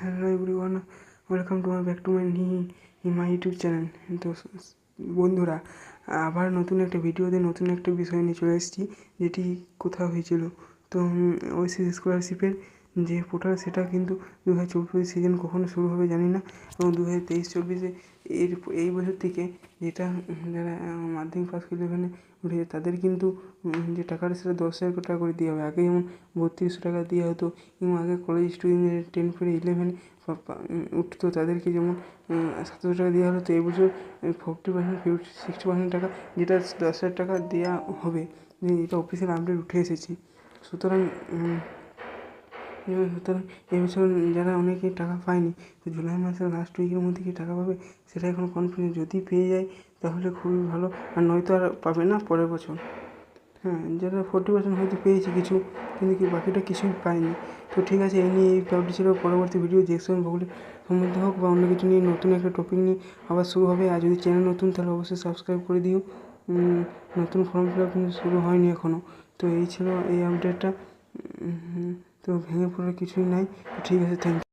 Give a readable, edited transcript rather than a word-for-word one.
Hello everyone, welcome to back to my YouTube channel. তো বন্ধুরা, আবার নতুন একটা ভিডিওতে নতুন একটা বিষয় নিয়ে চলে এসেছি, যেটি কোথাও হয়েছিল। তো ওয়েসিস স্কলারশিপের যে পোর্টাল, সেটা কিন্তু 2024 সিজন কখনো শুরু হবে জানি না, এবং 2023-24 এই বছর থেকে যেটা যারা মাধ্যমিক পাস করে এখানে উঠেছে তাদের কিন্তু যে টাকাটা সেটা 10,000 টাকা করে দেওয়া হবে। আগে যেমন 3200 টাকা দেওয়া হতো, এবং আগে কলেজ স্টুডেন্ট 10 পরে 11 উঠতো তাদেরকে যেমন 700 টাকা দেওয়া হলো। তো এই বছর 40% 60% টাকা, যেটা 10,000 টাকা দেওয়া হবে, এটা অফিসিয়াল আপডেট উঠে এসেছে। সুতরাং এবছর যারা অনেকে টাকা পায়নি, তো জুলাই মাসের লাস্ট উইকের মধ্যে কি টাকা পাবে সেটা এখন কনফিউজ। যদি পেয়ে যায় তাহলে খুবই ভালো, আর নয়তো আর পাবে না পরের বছর। হ্যাঁ, যারা 40% হয়তো পেয়েছে কিছু, কিন্তু কি বাকিটা কিছুই পায়নি। তো ঠিক আছে, এই নিয়ে এই টপিকটি ছিল। পরবর্তী ভিডিও দেখছেন ভৌগোলিক সম্বন্ধে হোক বা অন্য কিছু নিয়ে নতুন একটা টপিক নিয়ে আবার শুরু হবে। আর যদি চ্যানেল নতুন তাহলে অবশ্যই সাবস্ক্রাইব করে দিও। নতুন ফর্ম ফিল আপ কিন্তু শুরু হয়নি এখনও। তো এই ছিল এই আপডেটটা। তো ভেঙে পড়ার কিছুই নাই। ঠিক আছে, থ্যাংক ইউ।